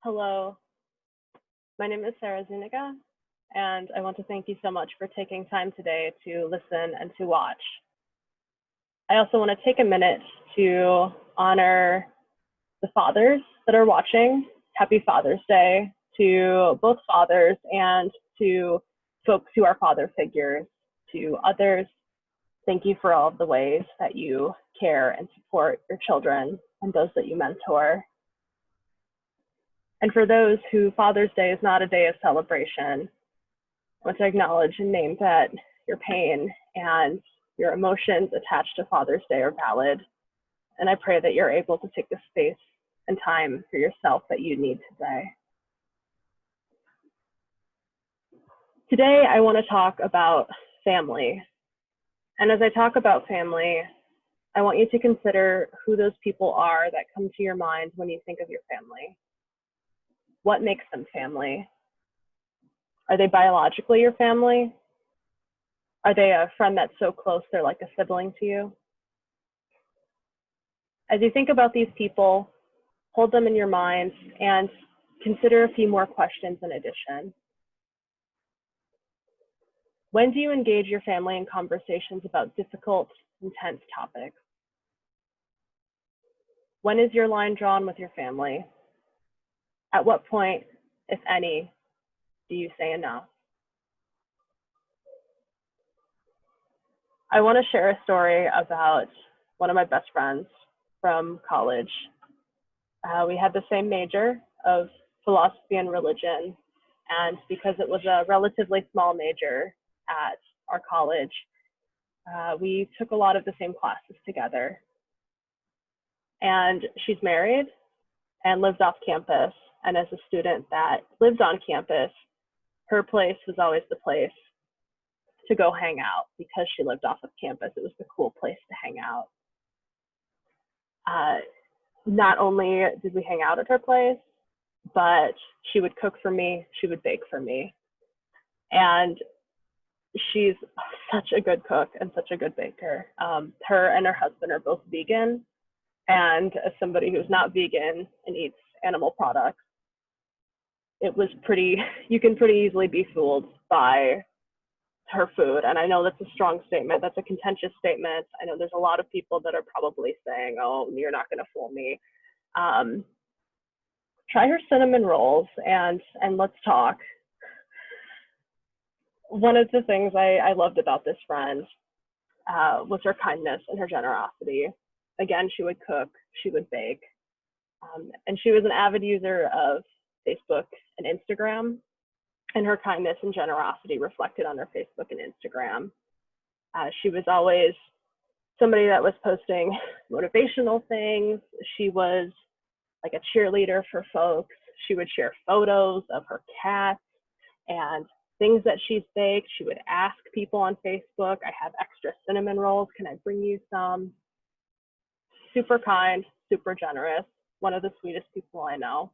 Hello, my name is Zuniga, and I want to thank you so much for taking time today to listen and to watch. I also want to take a minute to honor the fathers that are watching. Happy Father's Day to both fathers and to folks who are father figures. To others, thank you for all of the ways that you care and support your children and those that you mentor. And for those who Father's Day is not a day of celebration, I want to acknowledge and name that your pain and your emotions attached to Father's Day are valid. And I pray that you're able to take the space and time for yourself that you need today. Today, I want to talk about family. And as I talk about family, I want you to consider who those people are that come to your mind when you think of your family. What makes them family? Are they biologically your family? Are they a friend that's so close they're like a sibling to you? As you think about these people, hold them in your mind and consider a few more questions in addition. When do you engage your family in conversations about difficult, intense topics? When is your line drawn with your family? At what point, if any, do you say enough? I want to share a story about one of my best friends from college. We had the same major of philosophy and religion, and because it was a relatively small major at our college, we took a lot of the same classes together. And she's married and lives off campus, and as a student that lived on campus, her place was always the place to go hang out because she lived off of campus. It was the cool place to hang out. Not only did we hang out at her place, but she would cook for me, she would bake for me. And she's such a good cook and such a good baker. Her and her husband are both vegan. And as somebody who's not vegan and eats animal products, you can pretty easily be fooled by her food. And I know that's a strong statement. That's a contentious statement. I know there's a lot of people that are probably saying, oh, you're not going to fool me. Try her cinnamon rolls and let's talk. One of the things I loved about this friend was her kindness and her generosity. Again, she would cook, she would bake, and she was an avid user of Facebook and Instagram, and her kindness and generosity reflected on her Facebook and Instagram. She was always somebody that was posting motivational things. She was like a cheerleader for folks. She would share photos of her cats and things that she's baked. She would ask people on Facebook, I have extra cinnamon rolls, can I bring you some? Super kind, super generous, one of the sweetest people I know.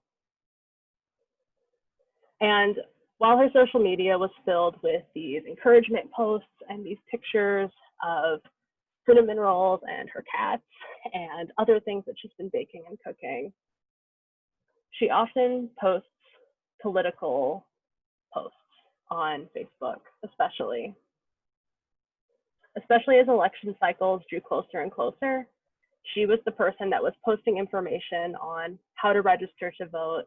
And while her social media was filled with these encouragement posts and these pictures of cinnamon rolls and her cats and other things that she's been baking and cooking, she often posts political posts on Facebook, especially as election cycles drew closer and closer. She was the person that was posting information on how to register to vote,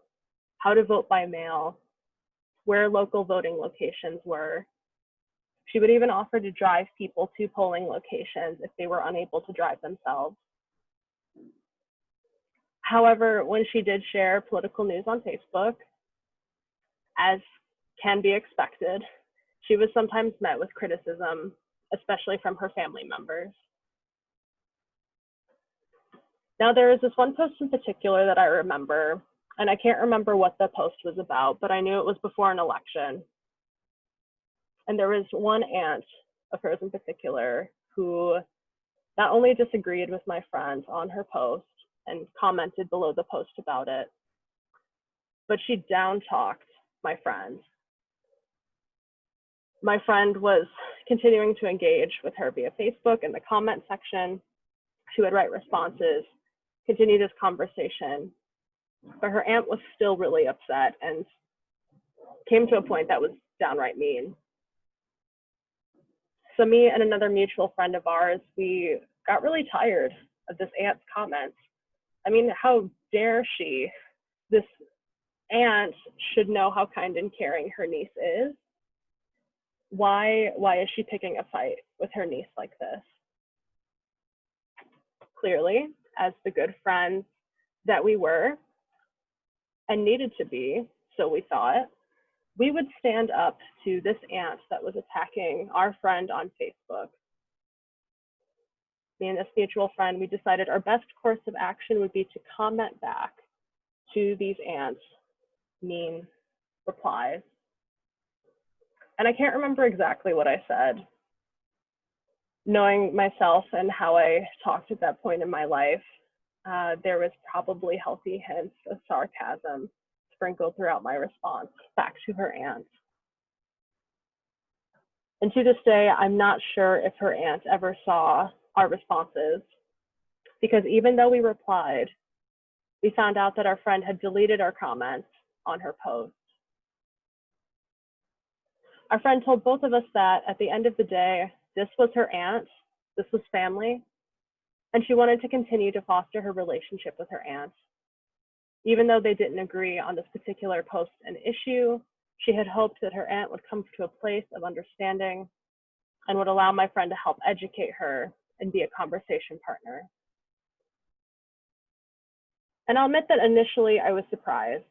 how to vote by mail, where local voting locations were. She would even offer to drive people to polling locations if they were unable to drive themselves. However, when she did share political news on Facebook, as can be expected, she was sometimes met with criticism, especially from her family members. Now, there is this one post in particular that I remember, and I can't remember what the post was about, but I knew it was before an election. And there was one aunt of hers in particular who not only disagreed with my friend on her post and commented below the post about it, but she down-talked my friend. My friend was continuing to engage with her via Facebook in the comment section. She would write responses, continue this conversation. but her aunt was still really upset and came to a point that was downright mean. So me and another mutual friend of ours, we got really tired of this aunt's comments. I mean, how dare she? This aunt should know how kind and caring her niece is. Why is she picking a fight with her niece like this? Clearly, as the good friends that we were and needed to be, so we thought, we would stand up to this aunt that was attacking our friend on Facebook. Me and this mutual friend, we decided our best course of action would be to comment back to these aunts' mean replies. And I can't remember exactly what I said. Knowing myself and how I talked at that point in my life, there was probably healthy hints of sarcasm sprinkled throughout my response back to her aunt. And to this day, I'm not sure if her aunt ever saw our responses, because even though we replied, we found out that our friend had deleted our comments on her post. Our friend told both of us that at the end of the day, this was her aunt, this was family, and she wanted to continue to foster her relationship with her aunt. Even though they didn't agree on this particular post and issue, she had hoped that her aunt would come to a place of understanding and would allow my friend to help educate her and be a conversation partner. And I'll admit that initially I was surprised.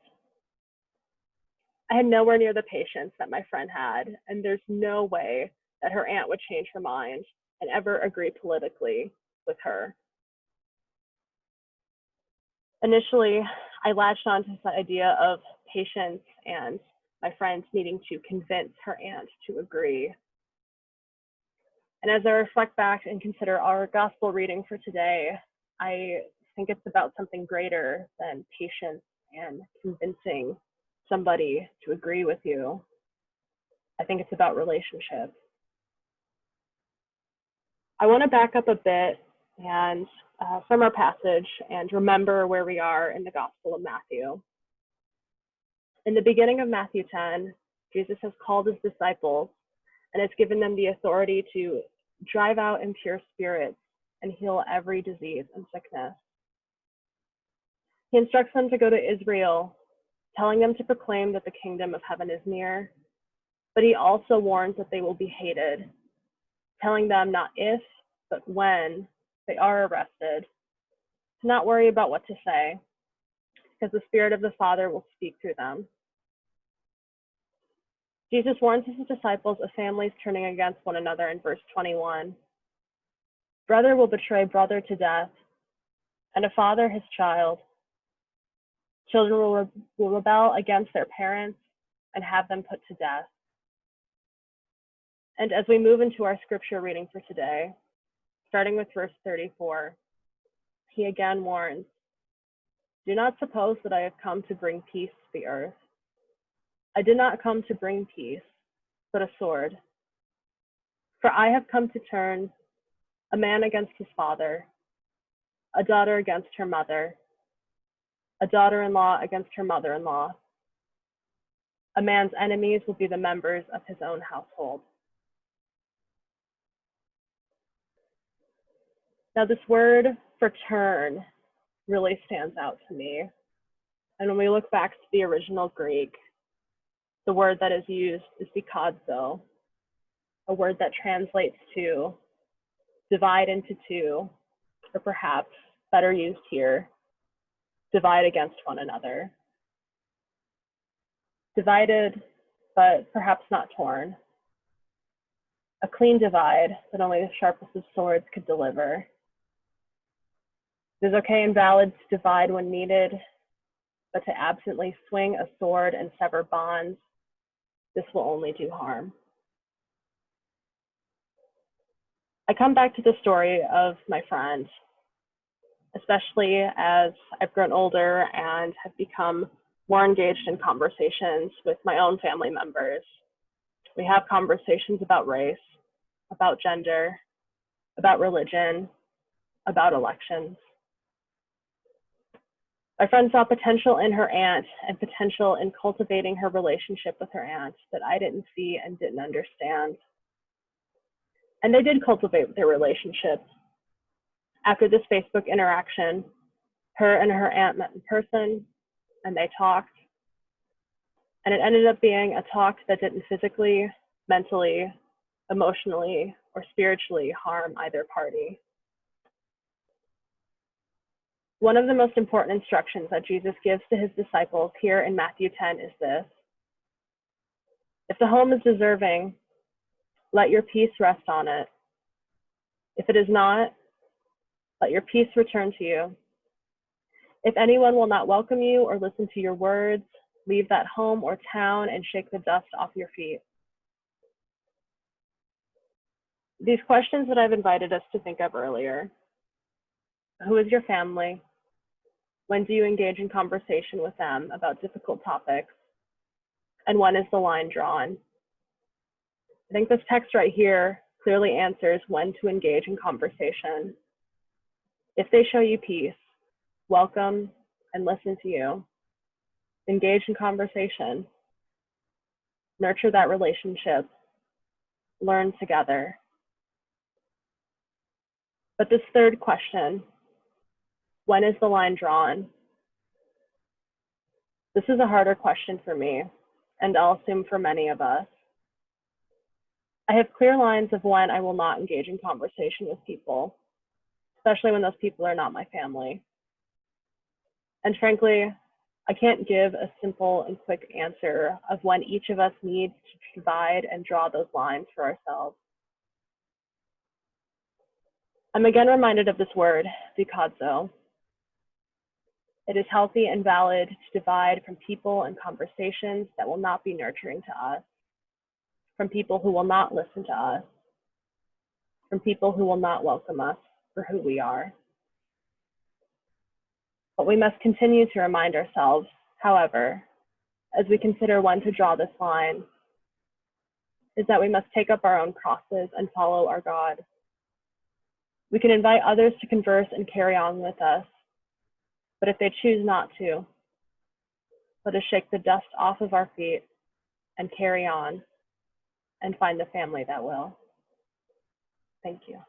I had nowhere near the patience that my friend had, and there's no way that her aunt would change her mind and ever agree politically with her. Initially, I latched onto this idea of patience and my friends needing to convince her aunt to agree. And as I reflect back and consider our gospel reading for today, I think it's about something greater than patience and convincing somebody to agree with you. I think it's about relationship. I want to back up a bit and from our passage and remember where we are in the Gospel of Matthew. In the beginning of Matthew 10, Jesus has called his disciples and has given them the authority to drive out impure spirits and heal every disease and sickness. He instructs them to go to Israel, telling them to proclaim that the kingdom of heaven is near, but he also warns that they will be hated, telling them not if, but when they are arrested, to not worry about what to say, because the Spirit of the Father will speak through them. Jesus warns his disciples of families turning against one another in verse 21. Brother will betray brother to death, and a father his child. Children will rebel against their parents and have them put to death. And as we move into our scripture reading for today, starting with verse 34, he again warns, do not suppose that I have come to bring peace to the earth. I did not come to bring peace, but a sword. For I have come to turn a man against his father, a daughter against her mother, a daughter-in-law against her mother-in-law. A man's enemies will be the members of his own household. Now, this word for turn really stands out to me. And when we look back to the original Greek, the word that is used is dikadzo, a word that translates to divide into two, or perhaps better used here, divide against one another. Divided, but perhaps not torn. A clean divide that only the sharpest of swords could deliver. It is okay and valid to divide when needed, but to absently swing a sword and sever bonds, this will only do harm. I come back to the story of my friend, especially as I've grown older and have become more engaged in conversations with my own family members. We have conversations about race, about gender, about religion, about elections. My friend saw potential in her aunt and potential in cultivating her relationship with her aunt that I didn't see and didn't understand. And they did cultivate their relationship. After this Facebook interaction, her and her aunt met in person and they talked. And it ended up being a talk that didn't physically, mentally, emotionally, or spiritually harm either party. One of the most important instructions that Jesus gives to his disciples here in Matthew 10 is this: if the home is deserving, let your peace rest on it. If it is not, let your peace return to you. If anyone will not welcome you or listen to your words, leave that home or town and shake the dust off your feet. These questions that I've invited us to think of earlier. Who is your family? When do you engage in conversation with them about difficult topics? And when is the line drawn? I think this text right here clearly answers when to engage in conversation. If they show you peace, welcome and listen to you, engage in conversation, nurture that relationship, learn together. But this third question, when is the line drawn? This is a harder question for me, and I'll assume for many of us. I have clear lines of when I will not engage in conversation with people, especially when those people are not my family. And frankly, I can't give a simple and quick answer of when each of us needs to divide and draw those lines for ourselves. I'm again reminded of this word, "dikadzo." It is healthy and valid to divide from people and conversations that will not be nurturing to us, from people who will not listen to us, from people who will not welcome us for who we are. But we must continue to remind ourselves, however, as we consider when to draw this line, is that we must take up our own crosses and follow our God. We can invite others to converse and carry on with us, but if they choose not to, let us shake the dust off of our feet and carry on and find the family that will. Thank you.